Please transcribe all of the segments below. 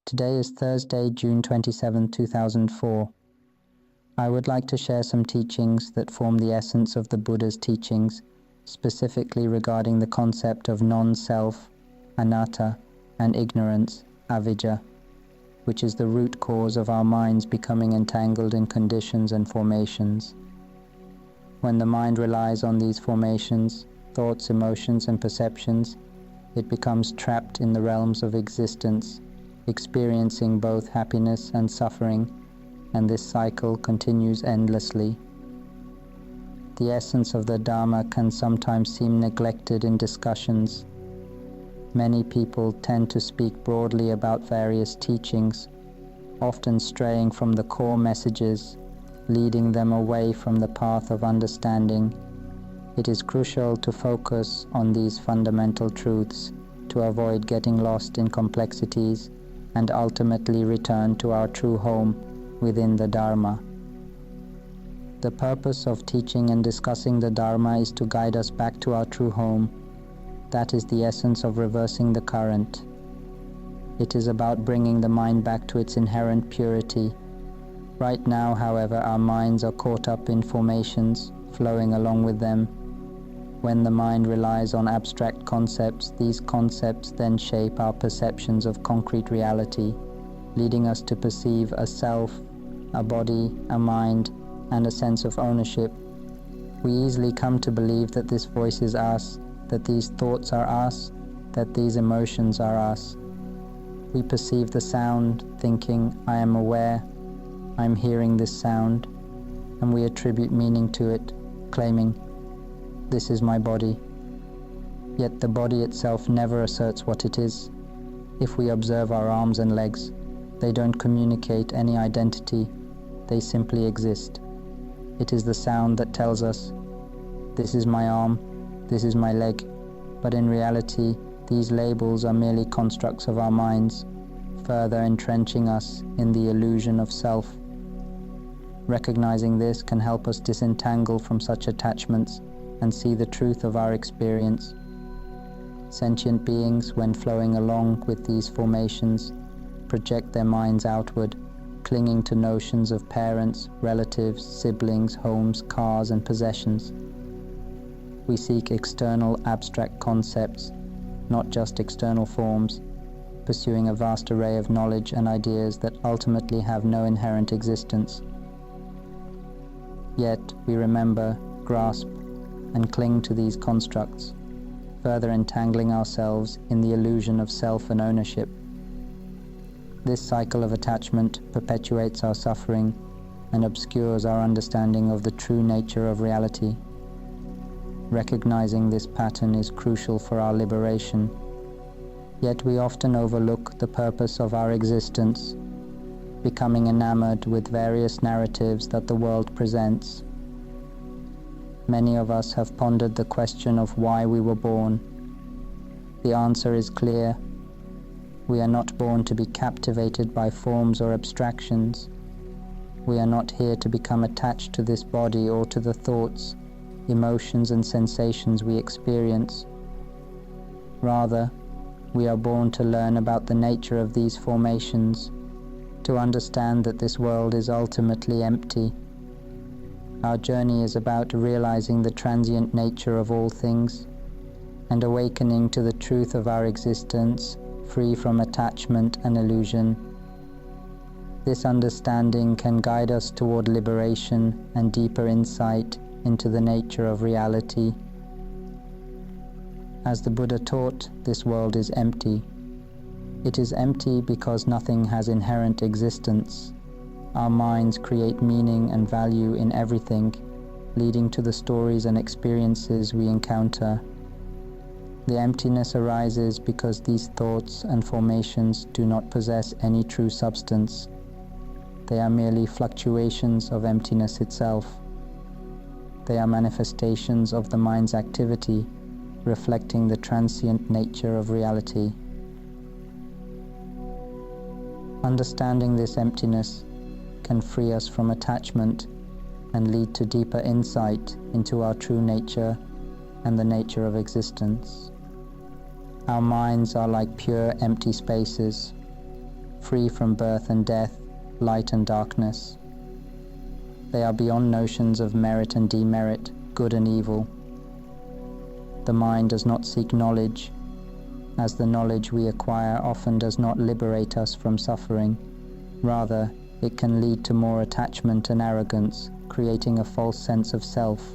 Today is Thursday, June 27, 2004. I would like to share some teachings that form the essence of the Buddha's teachings, specifically regarding the concept of non-self, anatta, and ignorance, avijja, which is the root cause of our minds becoming entangled in conditions and formations. When the mind relies on these formations, thoughts, emotions, and perceptions, it becomes trapped in the realms of existence, experiencing both happiness and suffering, and this cycle continues endlessly. The essence of the Dharma can sometimes seem neglected in discussions. Many people tend to speak broadly about various teachings, often straying from the core messages, leading them away from the path of understanding. It is crucial to focus on these fundamental truths to avoid getting lost in complexities and ultimately return to our true home within the Dharma. The purpose of teaching and discussing the Dharma is to guide us back to our true home. That is the essence of reversing the current. It is about bringing the mind back to its inherent purity. Right now, however, our minds are caught up in formations, flowing along with them. When the mind relies on abstract concepts, these concepts then shape our perceptions of concrete reality, leading us to perceive a self, a body, a mind, and a sense of ownership. We easily come to believe that this voice is us, that these thoughts are us, that these emotions are us. We perceive the sound, thinking, I am aware, I am hearing this sound, and we attribute meaning to it, claiming, this is my body. Yet the body itself never asserts what it is. If we observe our arms and legs, they don't communicate any identity, they simply exist. It is the sound that tells us, this is my arm, this is my leg, but in reality, these labels are merely constructs of our minds, further entrenching us in the illusion of self. Recognizing this can help us disentangle from such attachments and see the truth of our experience. Sentient beings, when flowing along with these formations, project their minds outward, clinging to notions of parents, relatives, siblings, homes, cars, and possessions. We seek external abstract concepts, not just external forms, pursuing a vast array of knowledge and ideas that ultimately have no inherent existence. Yet we remember, grasp, and cling to these constructs, further entangling ourselves in the illusion of self and ownership. This cycle of attachment perpetuates our suffering and obscures our understanding of the true nature of reality. Recognizing this pattern is crucial for our liberation, yet we often overlook the purpose of our existence, becoming enamored with various narratives that the world presents. Many of us have pondered the question of why we were born. The answer is clear. We are not born to be captivated by forms or abstractions. We are not here to become attached to this body or to the thoughts, emotions, and sensations we experience. Rather, we are born to learn about the nature of these formations, to understand that this world is ultimately empty. Our journey is about realizing the transient nature of all things and awakening to the truth of our existence, free from attachment and illusion. This understanding can guide us toward liberation and deeper insight into the nature of reality. As the Buddha taught, this world is empty. It is empty because nothing has inherent existence. Our minds create meaning and value in everything, leading to the stories and experiences we encounter. The emptiness arises because these thoughts and formations do not possess any true substance. They are merely fluctuations of emptiness itself. They are manifestations of the mind's activity, reflecting the transient nature of reality. Understanding this emptiness can free us from attachment and lead to deeper insight into our true nature and the nature of existence. Our minds are like pure empty spaces. free from birth and death, light and darkness. They are beyond notions of merit and demerit, good and evil. The mind does not seek knowledge, as the knowledge we acquire often does not liberate us from suffering. Rather, it can lead to more attachment and arrogance, creating a false sense of self.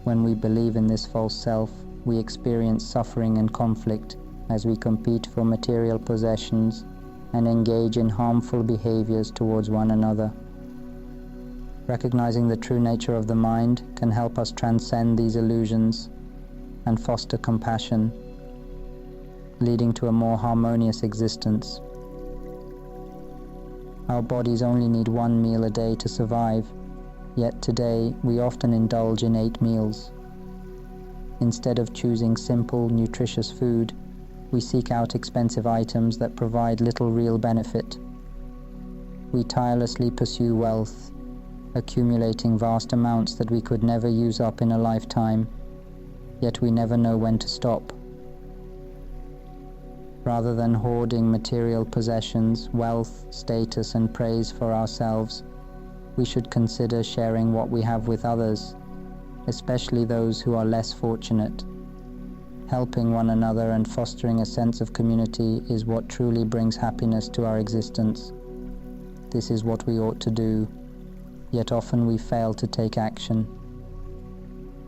When we believe in this false self, we experience suffering and conflict as we compete for material possessions and engage in harmful behaviors towards one another. Recognizing the true nature of the mind can help us transcend these illusions and foster compassion, leading to a more harmonious existence. Our bodies only need 1 meal a day to survive, yet today we often indulge in 8 meals. Instead of choosing simple, nutritious food, we seek out expensive items that provide little real benefit. We tirelessly pursue wealth, accumulating vast amounts that we could never use up in a lifetime, yet we never know when to stop. Rather than hoarding material possessions, wealth, status, and praise for ourselves, we should consider sharing what we have with others, especially those who are less fortunate. Helping one another and fostering a sense of community is what truly brings happiness to our existence. This is what we ought to do, yet often we fail to take action.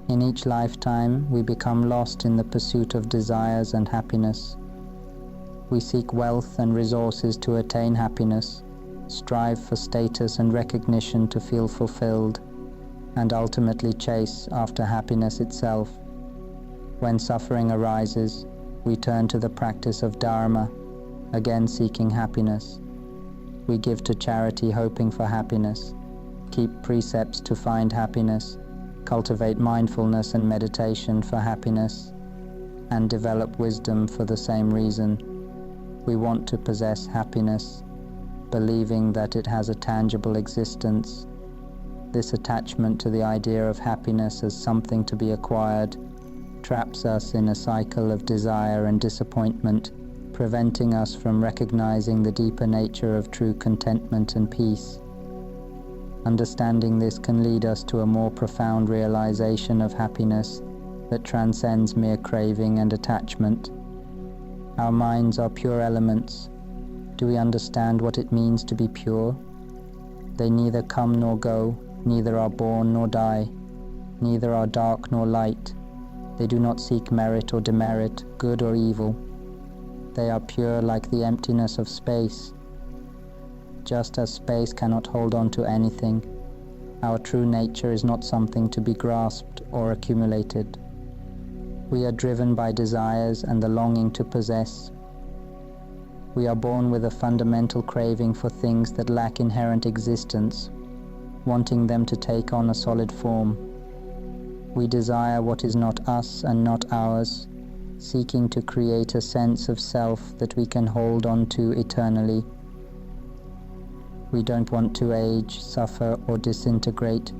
In each lifetime, we become lost in the pursuit of desires and happiness. We seek wealth and resources to attain happiness, strive for status and recognition to feel fulfilled, and ultimately chase after happiness itself. When suffering arises, we turn to the practice of Dharma, again seeking happiness. We give to charity hoping for happiness, keep precepts to find happiness, cultivate mindfulness and meditation for happiness, and develop wisdom for the same reason. We want to possess happiness, believing that it has a tangible existence. This attachment to the idea of happiness as something to be acquired traps us in a cycle of desire and disappointment, preventing us from recognizing the deeper nature of true contentment and peace. Understanding this can lead us to a more profound realization of happiness that transcends mere craving and attachment. Our minds are pure elements. Do we understand what it means to be pure? They neither come nor go, neither are born nor die, neither are dark nor light. They do not seek merit or demerit, good or evil. They are pure like the emptiness of space. Just as space cannot hold on to anything, our true nature is not something to be grasped or accumulated. We are driven by desires and the longing to possess. We are born with a fundamental craving for things that lack inherent existence, wanting them to take on a solid form. We desire what is not us and not ours, seeking to create a sense of self that we can hold on to eternally. We don't want to age, suffer, or disintegrate.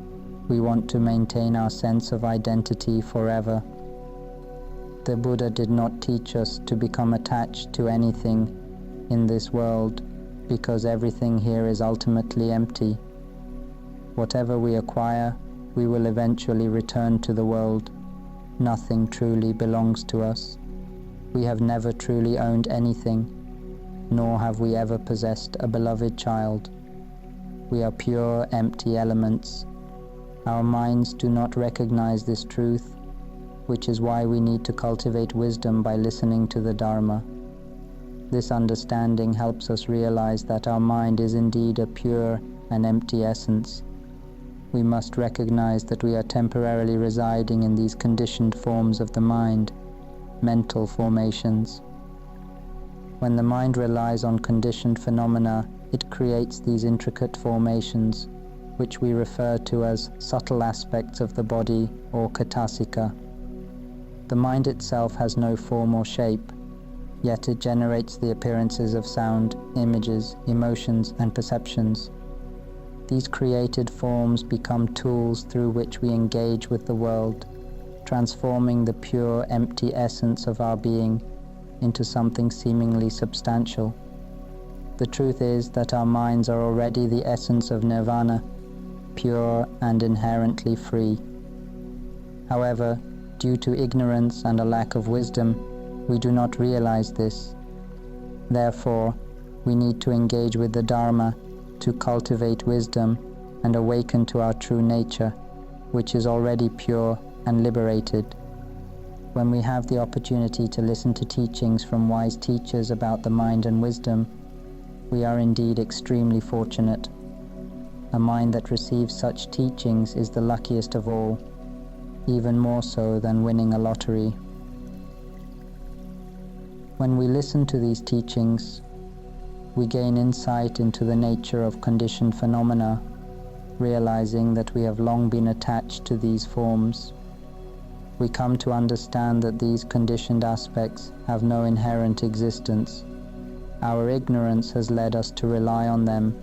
We want to maintain our sense of identity forever. The Buddha did not teach us to become attached to anything in this world, because everything here is ultimately empty. Whatever we acquire, we will eventually return to the world. Nothing truly belongs to us. We have never truly owned anything, nor have we ever possessed a beloved child. We are pure, empty elements. Our minds do not recognize this truth, which is why we need to cultivate wisdom by listening to the Dharma. This understanding helps us realize that our mind is indeed a pure and empty essence. We must recognize that we are temporarily residing in these conditioned forms of the mind, mental formations. When the mind relies on conditioned phenomena, it creates these intricate formations, which we refer to as subtle aspects of the body or katasika. The mind itself has no form or shape, yet it generates the appearances of sound, images, emotions, and perceptions. These created forms become tools through which we engage with the world, transforming the pure, empty essence of our being into something seemingly substantial. The truth is that our minds are already the essence of nirvana, pure and inherently free. However, due to ignorance and a lack of wisdom, we do not realize this. Therefore, we need to engage with the Dharma to cultivate wisdom and awaken to our true nature, which is already pure and liberated. When we have the opportunity to listen to teachings from wise teachers about the mind and wisdom, we are indeed extremely fortunate. A mind that receives such teachings is the luckiest of all, even more so than winning a lottery. When we listen to these teachings, we gain insight into the nature of conditioned phenomena, realizing that we have long been attached to these forms. We come to understand that these conditioned aspects have no inherent existence. Our ignorance has led us to rely on them,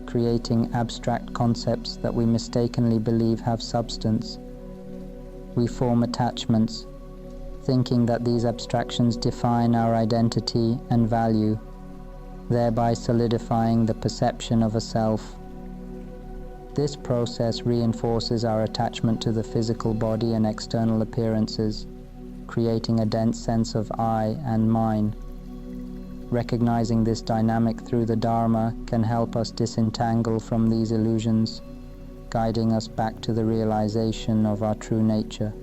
creating abstract concepts that we mistakenly believe have substance. We form attachments, thinking that these abstractions define our identity and value, thereby solidifying the perception of a self. This process reinforces our attachment to the physical body and external appearances, creating a dense sense of I and mine. Recognizing this dynamic through the Dharma can help us disentangle from these illusions, guiding us back to the realization of our true nature.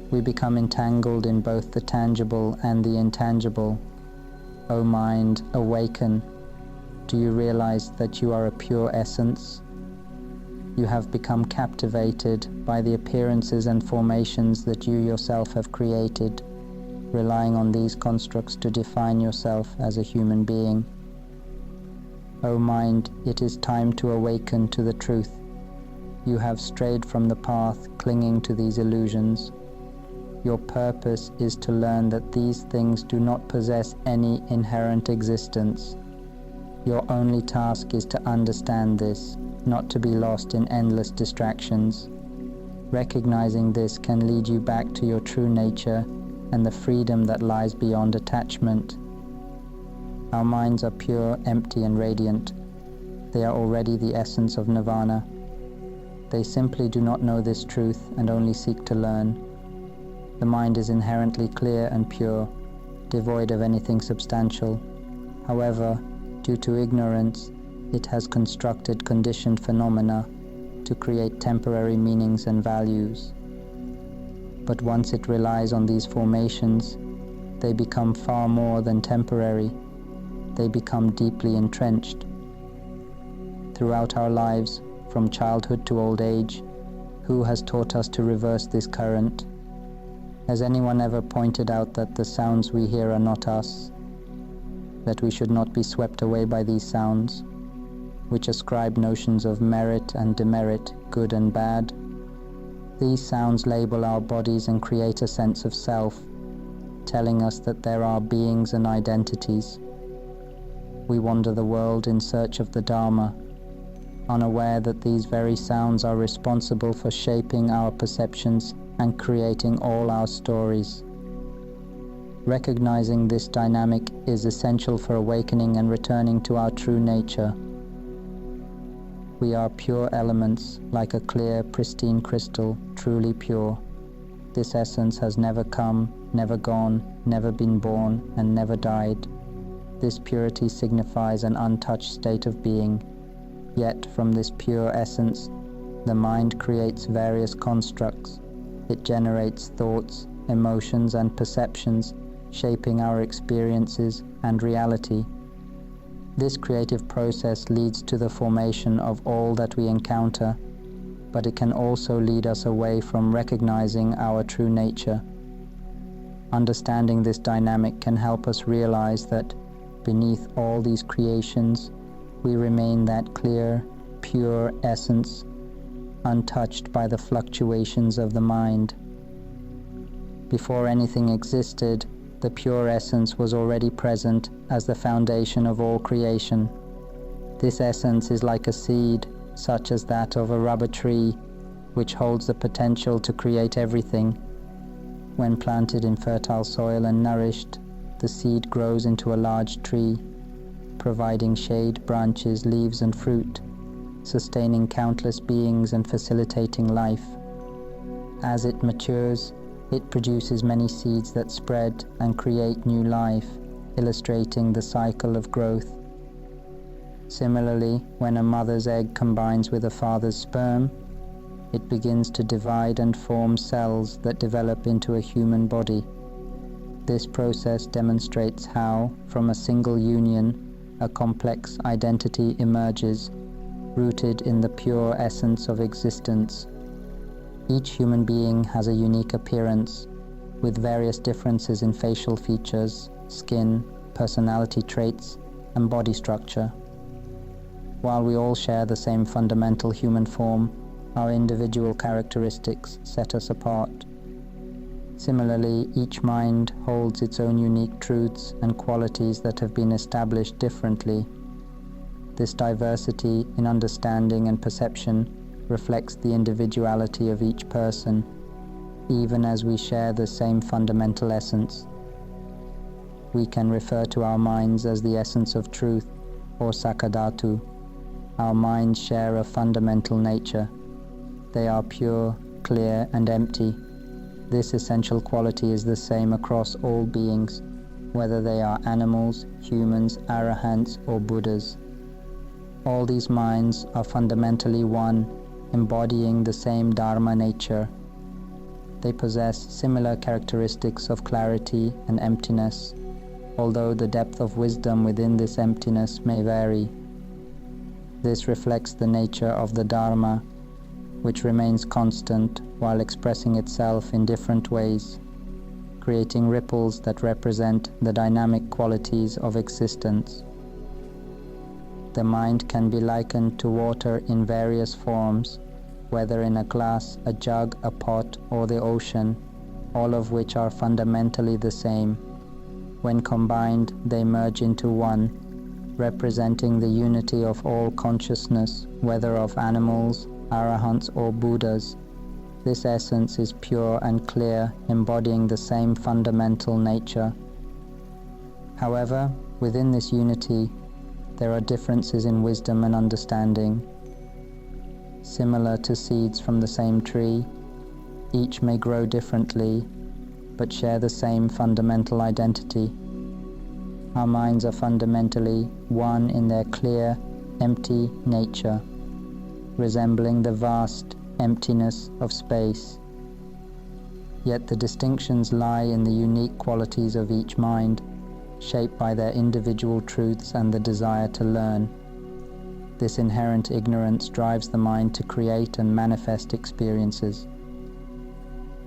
We become entangled in both the tangible and the intangible. O mind, awaken. Do you realize that you are a pure essence? You have become captivated by the appearances and formations that you yourself have created, relying on these constructs to define yourself as a human being. O mind, it is time to awaken to the truth. You have strayed from the path, clinging to these illusions. Your purpose is to learn that these things do not possess any inherent existence. Your only task is to understand this, not to be lost in endless distractions. Recognizing this can lead you back to your true nature and the freedom that lies beyond attachment. Our minds are pure, empty, and radiant. They are already the essence of nirvana. They simply do not know this truth and only seek to learn. The mind is inherently clear and pure, devoid of anything substantial. However, due to ignorance, it has constructed conditioned phenomena to create temporary meanings and values. But once it relies on these formations, they become far more than temporary. They become deeply entrenched. Throughout our lives, from childhood to old age, who has taught us to reverse this current? Has anyone ever pointed out that the sounds we hear are not us? That we should not be swept away by these sounds, which ascribe notions of merit and demerit, good and bad? These sounds label our bodies and create a sense of self, telling us that there are beings and identities. We wander the world in search of the Dharma, unaware that these very sounds are responsible for shaping our perceptions and creating all our stories. Recognizing this dynamic is essential for awakening and returning to our true nature. We are pure elements, like a clear, pristine crystal, truly pure. This essence has never come, never gone, never been born, and never died. This purity signifies an untouched state of being. Yet, from this pure essence, the mind creates various constructs. It generates thoughts, emotions, and perceptions, shaping our experiences and reality. This creative process leads to the formation of all that we encounter, but it can also lead us away from recognizing our true nature. Understanding this dynamic can help us realize that beneath all these creations, we remain that clear, pure essence, untouched by the fluctuations of the mind. Before anything existed, the pure essence was already present as the foundation of all creation. This essence is like a seed, such as that of a rubber tree, which holds the potential to create everything. When planted in fertile soil and nourished, the seed grows into a large tree, providing shade, branches, leaves and fruit, sustaining countless beings and facilitating life. As it matures, it produces many seeds that spread and create new life, illustrating the cycle of growth. Similarly, when a mother's egg combines with a father's sperm, it begins to divide and form cells that develop into a human body. This process demonstrates how, from a single union, a complex identity emerges, rooted in the pure essence of existence. Each human being has a unique appearance, with various differences in facial features, skin, personality traits, and body structure. While we all share the same fundamental human form, our individual characteristics set us apart. Similarly, each mind holds its own unique truths and qualities that have been established differently. This diversity in understanding and perception reflects the individuality of each person, even as we share the same fundamental essence. We can refer to our minds as the essence of truth, or sakadhatu. Our minds share a fundamental nature. They are pure, clear, and empty. This essential quality is the same across all beings, whether they are animals, humans, arahants, or Buddhas. All these minds are fundamentally one, embodying the same Dharma nature. They possess similar characteristics of clarity and emptiness, although the depth of wisdom within this emptiness may vary. This reflects the nature of the Dharma, which remains constant while expressing itself in different ways, creating ripples that represent the dynamic qualities of existence. The mind can be likened to water in various forms, whether in a glass, a jug, a pot, or the ocean, all of which are fundamentally the same. When combined, they merge into one, representing the unity of all consciousness, whether of animals, arahants, or Buddhas. This essence is pure and clear, embodying the same fundamental nature. However, within this unity, there are differences in wisdom and understanding. Similar to seeds from the same tree, each may grow differently, but share the same fundamental identity. Our minds are fundamentally one in their clear, empty nature, resembling the vast emptiness of space. Yet the distinctions lie in the unique qualities of each mind, shaped by their individual truths and the desire to learn. This inherent ignorance drives the mind to create and manifest experiences.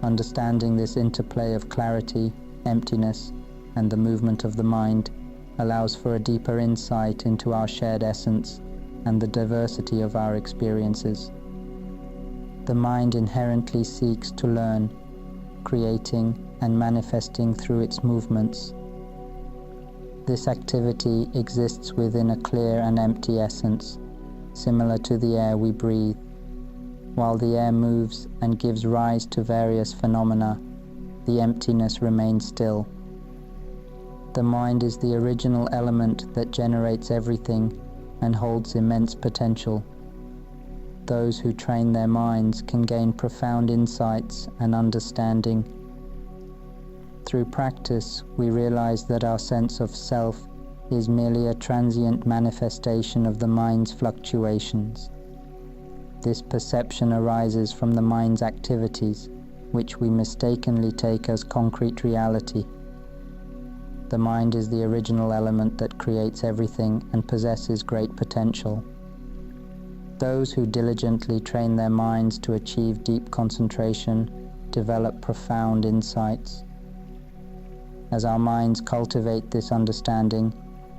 Understanding this interplay of clarity, emptiness, and the movement of the mind allows for a deeper insight into our shared essence and the diversity of our experiences. The mind inherently seeks to learn, creating and manifesting through its movements. This activity exists within a clear and empty essence, similar to the air we breathe. While the air moves and gives rise to various phenomena, the emptiness remains still. The mind is the original element that generates everything and holds immense potential. Those who train their minds can gain profound insights and understanding. Through practice, we realize that our sense of self is merely a transient manifestation of the mind's fluctuations. This perception arises from the mind's activities, which we mistakenly take as concrete reality. The mind is the original element that creates everything and possesses great potential. Those who diligently train their minds to achieve deep concentration develop profound insights. As our minds cultivate this understanding,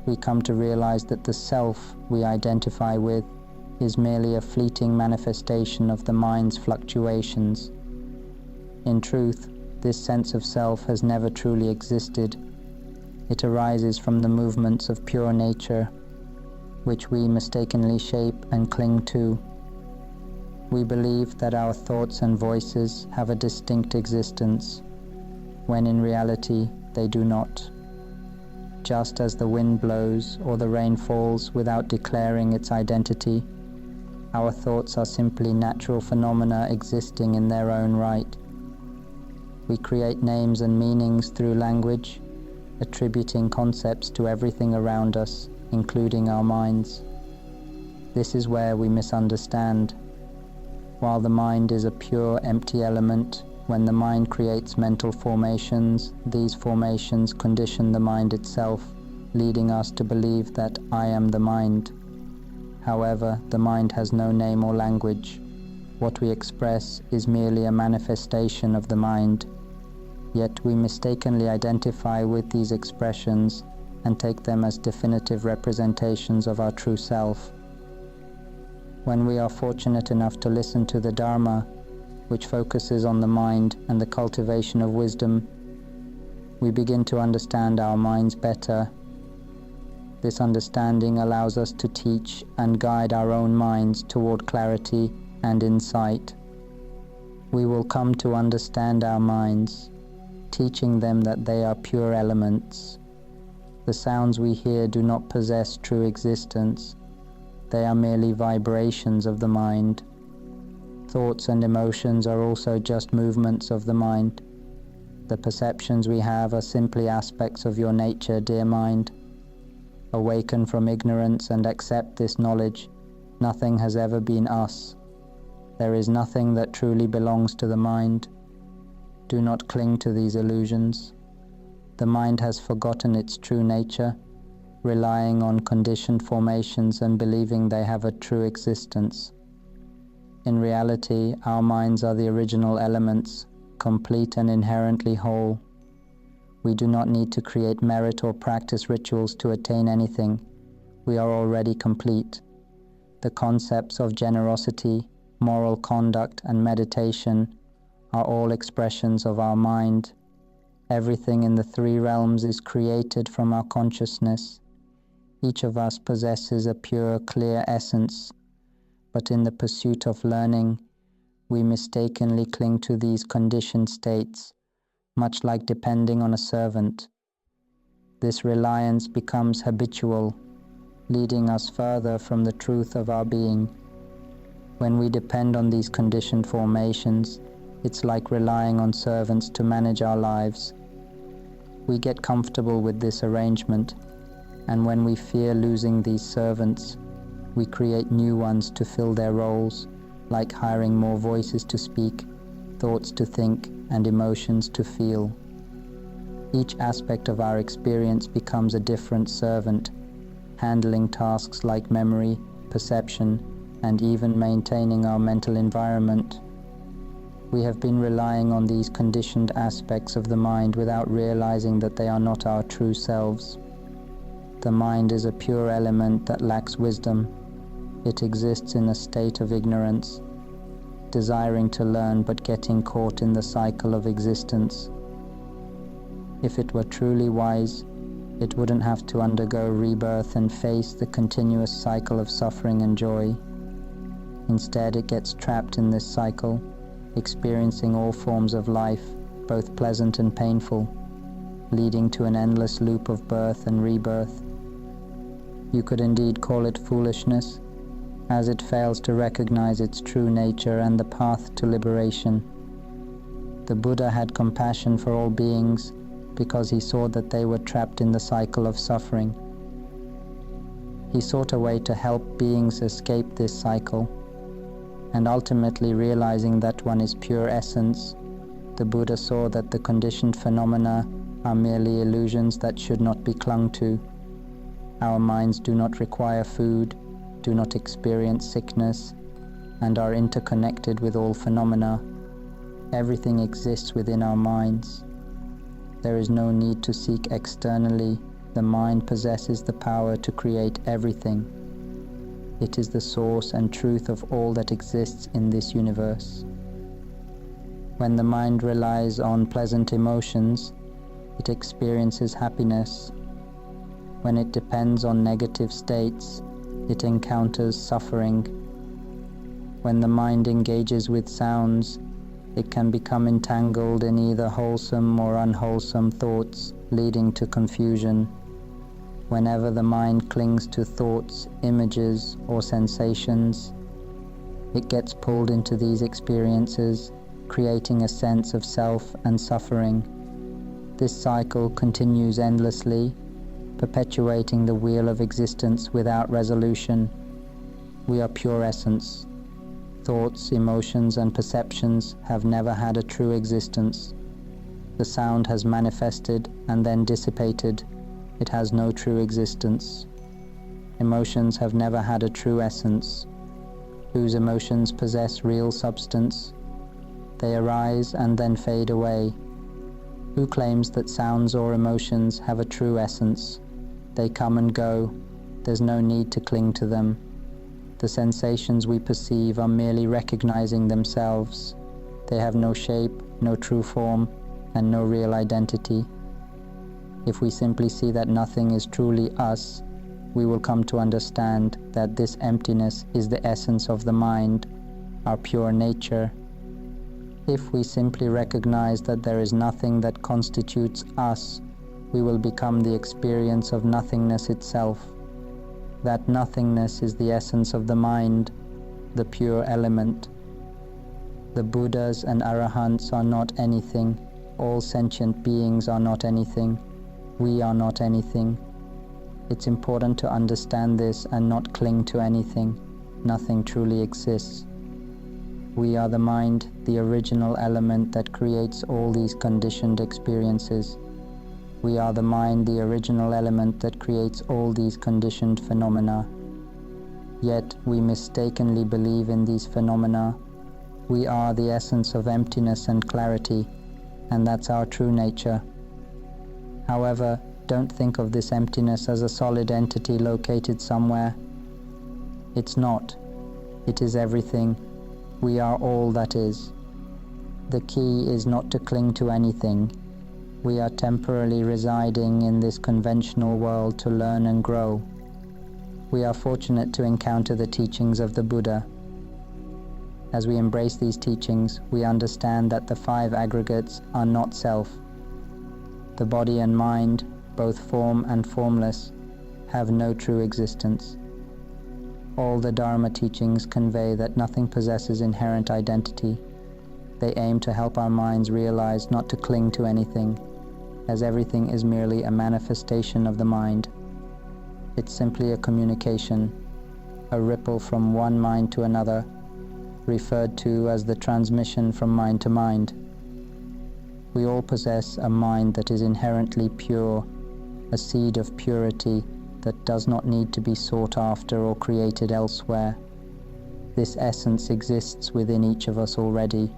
we come to realize that the self we identify with is merely a fleeting manifestation of the mind's fluctuations. In truth, this sense of self has never truly existed. It arises from the movements of pure nature, which we mistakenly shape and cling to. We believe that our thoughts and voices have a distinct existence, when in reality they do not. just as the wind blows or the rain falls without declaring its identity. Our thoughts are simply natural phenomena existing in their own right. We create names and meanings through language, attributing concepts to everything around us, including our minds. This is where we misunderstand. While the mind is a pure, empty element, when the mind creates mental formations, these formations condition the mind itself, leading us to believe that I am the mind. However, the mind has no name or language. What we express is merely a manifestation of the mind. Yet we mistakenly identify with these expressions and take them as definitive representations of our true self. When we are fortunate enough to listen to the Dharma, which focuses on the mind and the cultivation of wisdom, we begin to understand our minds better. This understanding allows us to teach and guide our own minds toward clarity and insight. We will come to understand our minds, teaching them that they are pure elements. The sounds we hear do not possess true existence. They are merely vibrations of the mind. Thoughts and emotions are also just movements of the mind. The perceptions we have are simply aspects of your nature, dear mind. Awaken from ignorance and accept this knowledge. Nothing has ever been us. There is nothing that truly belongs to the mind. Do not cling to these illusions. The mind has forgotten its true nature, relying on conditioned formations and believing they have a true existence. In reality, our minds are the original elements, complete and inherently whole. We do not need to create merit or practice rituals to attain anything. We are already complete. The concepts of generosity, moral conduct, and meditation are all expressions of our mind. Everything in the three realms is created from our consciousness. Each of us possesses a pure, clear essence, but in the pursuit of learning, we mistakenly cling to these conditioned states, much like depending on a servant. This reliance becomes habitual, leading us further from the truth of our being. When we depend on these conditioned formations, it's like relying on servants to manage our lives. We get comfortable with this arrangement, and when we fear losing these servants, we create new ones to fill their roles, like hiring more voices to speak, thoughts to think, and emotions to feel. Each aspect of our experience becomes a different servant, handling tasks like memory, perception, and even maintaining our mental environment. We have been relying on these conditioned aspects of the mind without realizing that they are not our true selves. The mind is a pure element that lacks wisdom. It exists in a state of ignorance, desiring to learn but getting caught in the cycle of existence. If it were truly wise, it wouldn't have to undergo rebirth and face the continuous cycle of suffering and joy. Instead, it gets trapped in this cycle, experiencing all forms of life, both pleasant and painful, leading to an endless loop of birth and rebirth. You could indeed call it foolishness, as it fails to recognize its true nature and the path to liberation. The Buddha had compassion for all beings because he saw that they were trapped in the cycle of suffering. He sought a way to help beings escape this cycle, and ultimately realizing that one is pure essence, the Buddha saw that the conditioned phenomena are merely illusions that should not be clung to. Our minds do not require food, do not experience sickness, and are interconnected with all phenomena. Everything exists within our minds. There is no need to seek externally. The mind possesses the power to create everything. It is the source and truth of all that exists in this universe. When the mind relies on pleasant emotions, it experiences happiness. When it depends on negative states, it encounters suffering. When the mind engages with sounds, it can become entangled in either wholesome or unwholesome thoughts, leading to confusion. Whenever the mind clings to thoughts, images, or sensations, it gets pulled into these experiences, creating a sense of self and suffering. This cycle continues endlessly, perpetuating the wheel of existence without resolution. We are pure essence. Thoughts, emotions, and perceptions have never had a true existence. The sound has manifested and then dissipated. It has no true existence. Emotions have never had a true essence. Whose emotions possess real substance? They arise and then fade away. Who claims that sounds or emotions have a true essence? They come and go. There's no need to cling to them. The sensations we perceive are merely recognizing themselves. They have no shape, no true form, and no real identity. If we simply see that nothing is truly us, we will come to understand that this emptiness is the essence of the mind, our pure nature. If we simply recognize that there is nothing that constitutes us, we will become the experience of nothingness itself. That nothingness is the essence of the mind, the pure element. The Buddhas and Arahants are not anything. All sentient beings are not anything. We are not anything. It's important to understand this and not cling to anything. Nothing truly exists. We are the mind, the original element that creates all these conditioned experiences. We are the mind, the original element that creates all these conditioned phenomena. Yet we mistakenly believe in these phenomena. We are the essence of emptiness and clarity, and that's our true nature. However, don't think of this emptiness as a solid entity located somewhere. It's not. It is everything. We are all that is. The key is not to cling to anything. We are temporarily residing in this conventional world to learn and grow. We are fortunate to encounter the teachings of the Buddha. As we embrace these teachings, we understand that the 5 aggregates are not self. The body and mind, both form and formless, have no true existence. All the Dharma teachings convey that nothing possesses inherent identity. They aim to help our minds realize not to cling to anything, as everything is merely a manifestation of the mind. It's simply a communication, a ripple from one mind to another, referred to as the transmission from mind to mind. We all possess a mind that is inherently pure, a seed of purity that does not need to be sought after or created elsewhere. This essence exists within each of us already.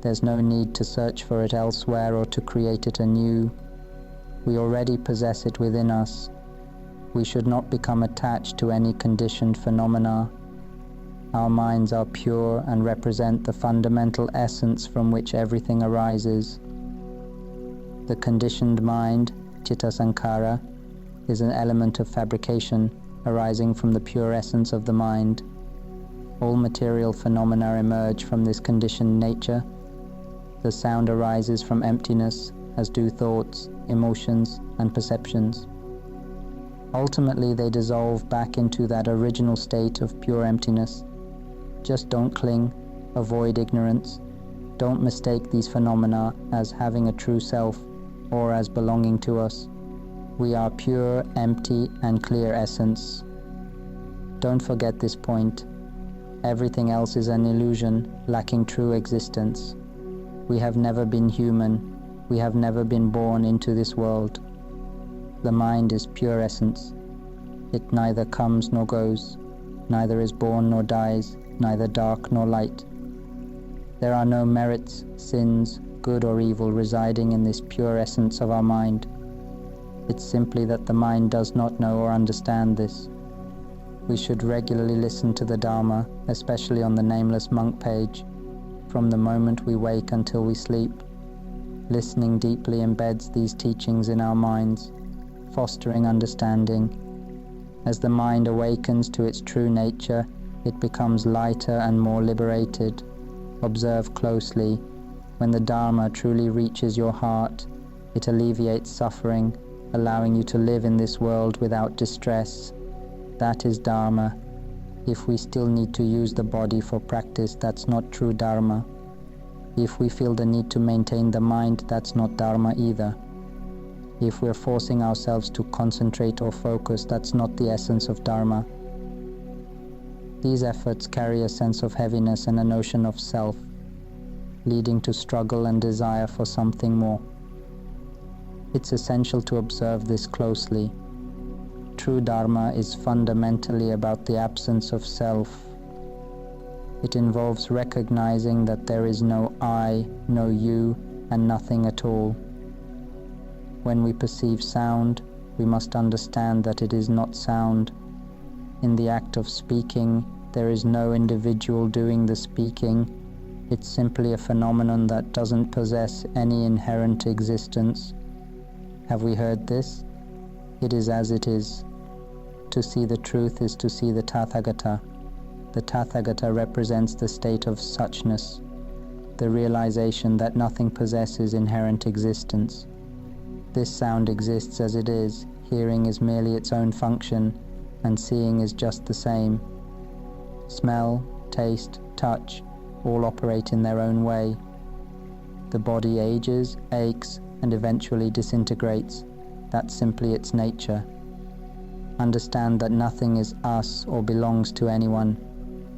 There's no need to search for it elsewhere or to create it anew. We already possess it within us. We should not become attached to any conditioned phenomena. Our minds are pure and represent the fundamental essence from which everything arises. The conditioned mind, Chitta Sankhara, is an element of fabrication arising from the pure essence of the mind. All material phenomena emerge from this conditioned nature. The sound arises from emptiness, as do thoughts, emotions, and perceptions. Ultimately, they dissolve back into that original state of pure emptiness. Just don't cling, avoid ignorance. Don't mistake these phenomena as having a true self or as belonging to us. We are pure, empty, and clear essence. Don't forget this point. Everything else is an illusion, lacking true existence. We have never been human. We have never been born into this world. The mind is pure essence. It neither comes nor goes, neither is born nor dies, neither dark nor light. There are no merits, sins, good or evil residing in this pure essence of our mind. It's simply that the mind does not know or understand this. We should regularly listen to the Dharma, especially on the Nameless Monk page, from the moment we wake until we sleep. Listening deeply embeds these teachings in our minds, fostering understanding. As the mind awakens to its true nature, it becomes lighter and more liberated. Observe closely. When the Dharma truly reaches your heart, it alleviates suffering, allowing you to live in this world without distress. That is Dharma. If we still need to use the body for practice, that's not true Dharma. If we feel the need to maintain the mind, that's not Dharma either. If we're forcing ourselves to concentrate or focus, that's not the essence of Dharma. These efforts carry a sense of heaviness and a notion of self, leading to struggle and desire for something more. It's essential to observe this closely. True Dharma is fundamentally about the absence of self. It involves recognizing that there is no I, no you, and nothing at all. When we perceive sound, we must understand that it is not sound. In the act of speaking, there is no individual doing the speaking. It's simply a phenomenon that doesn't possess any inherent existence. Have we heard this? It is as it is. To see the truth is to see the Tathagata. The Tathagata represents the state of suchness, the realization that nothing possesses inherent existence. This sound exists as it is, hearing is merely its own function, and seeing is just the same. Smell, taste, touch, all operate in their own way. The body ages, aches, and eventually disintegrates. That's simply its nature. Understand that nothing is us or belongs to anyone.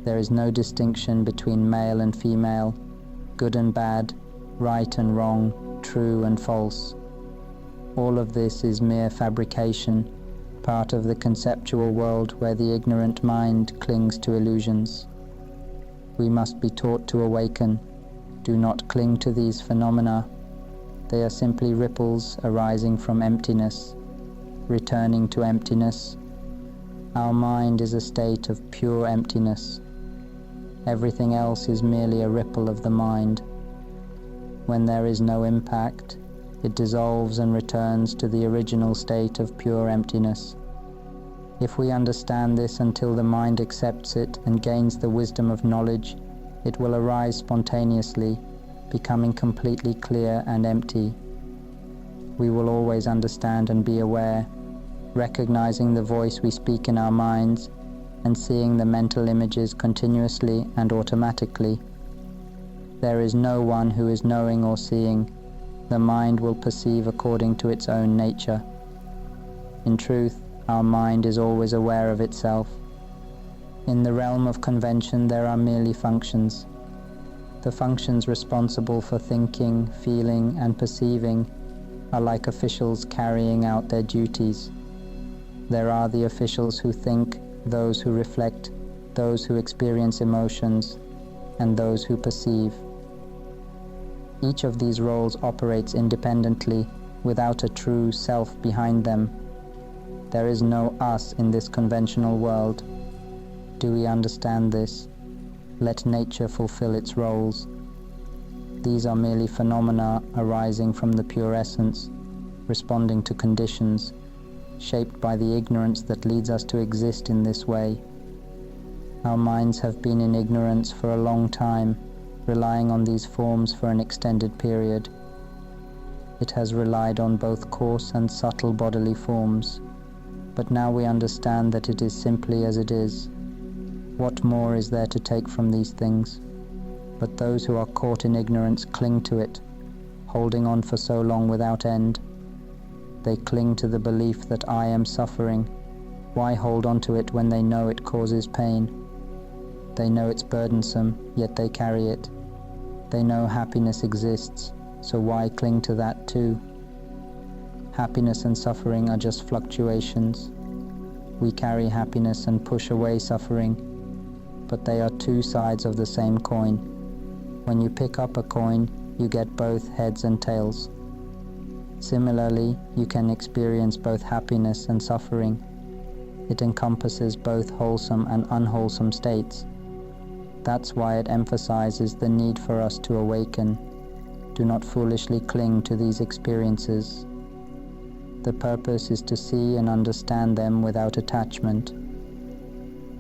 There is no distinction between male and female, good and bad, right and wrong, true and false. All of this is mere fabrication, part of the conceptual world where the ignorant mind clings to illusions. We must be taught to awaken. Do not cling to these phenomena. They are simply ripples arising from emptiness, returning to emptiness. Our mind is a state of pure emptiness. Everything else is merely a ripple of the mind. When there is no impact, it dissolves and returns to the original state of pure emptiness. If we understand this until the mind accepts it and gains the wisdom of knowledge, it will arise spontaneously, becoming completely clear and empty. We will always understand and be aware, recognizing the voice we speak in our minds and seeing the mental images continuously and automatically. There is no one who is knowing or seeing. The mind will perceive according to its own nature. In truth, our mind is always aware of itself. In the realm of convention, there are merely functions. The functions responsible for thinking, feeling, and perceiving are like officials carrying out their duties. There are the officials who think, those who reflect, those who experience emotions, and those who perceive. Each of these roles operates independently, without a true self behind them. There is no us in this conventional world. Do we understand this? Let nature fulfill its roles. These are merely phenomena arising from the pure essence, responding to conditions, shaped by the ignorance that leads us to exist in this way. Our minds have been in ignorance for a long time, relying on these forms for an extended period. It has relied on both coarse and subtle bodily forms, but now we understand that it is simply as it is. What more is there to take from these things? But those who are caught in ignorance cling to it, holding on for so long without end. They cling to the belief that I am suffering. Why hold on to it when they know it causes pain? They know it's burdensome, yet they carry it. They know happiness exists, so why cling to that too? Happiness and suffering are just fluctuations. We carry happiness and push away suffering, but they are two sides of the same coin. When you pick up a coin, you get both heads and tails. Similarly, you can experience both happiness and suffering. It encompasses both wholesome and unwholesome states. That's why it emphasizes the need for us to awaken. Do not foolishly cling to these experiences. The purpose is to see and understand them without attachment.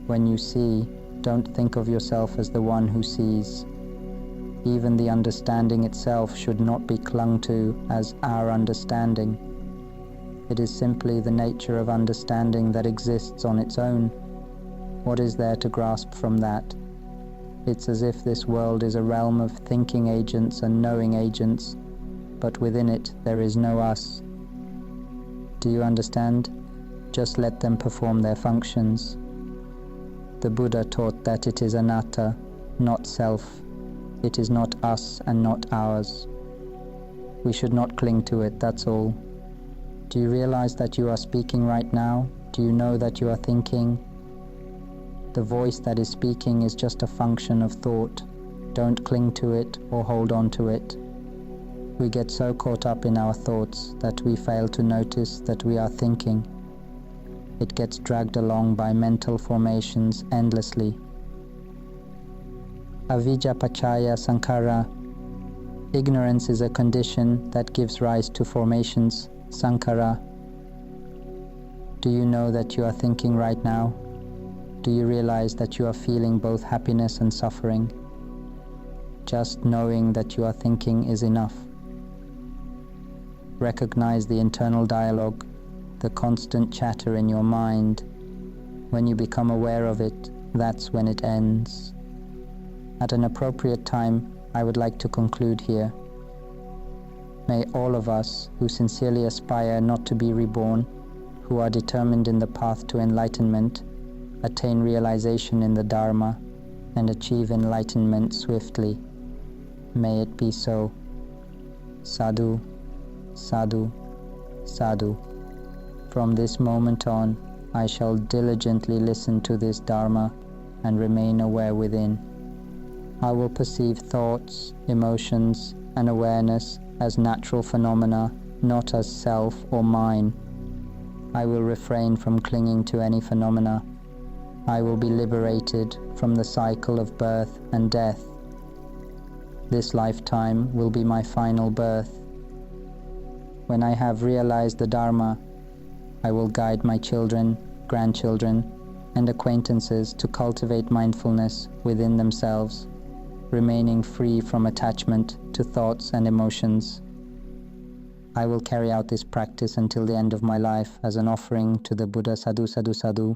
When you see, don't think of yourself as the one who sees. Even the understanding itself should not be clung to as our understanding. It is simply the nature of understanding that exists on its own. What is there to grasp from that? It's as if this world is a realm of thinking agents and knowing agents, but within it there is no us. Do you understand? Just let them perform their functions. The Buddha taught that it is anatta, not self. It is not us and not ours. We should not cling to it, that's all. Do you realize that you are speaking right now? Do you know that you are thinking? The voice that is speaking is just a function of thought. Don't cling to it or hold on to it. We get so caught up in our thoughts that we fail to notice that we are thinking. It gets dragged along by mental formations endlessly. Avijja pachaya sankhara. Ignorance is a condition that gives rise to formations, sankhara. Do you know that you are thinking right now? Do you realize that you are feeling both happiness and suffering? Just knowing that you are thinking is enough. Recognize the internal dialogue, the constant chatter in your mind. When you become aware of it, that's when it ends. At an appropriate time, I would like to conclude here. May all of us who sincerely aspire not to be reborn, who are determined in the path to enlightenment, attain realization in the Dharma, and achieve enlightenment swiftly. May it be so. Sadhu, sadhu, sadhu. From this moment on, I shall diligently listen to this Dharma and remain aware within. I will perceive thoughts, emotions, and awareness as natural phenomena, not as self or mine. I will refrain from clinging to any phenomena. I will be liberated from the cycle of birth and death. This lifetime will be my final birth. When I have realized the Dharma, I will guide my children, grandchildren, and acquaintances to cultivate mindfulness within themselves, remaining free from attachment to thoughts and emotions. I will carry out this practice until the end of my life as an offering to the Buddha. Sadhu, sadhu, sadhu.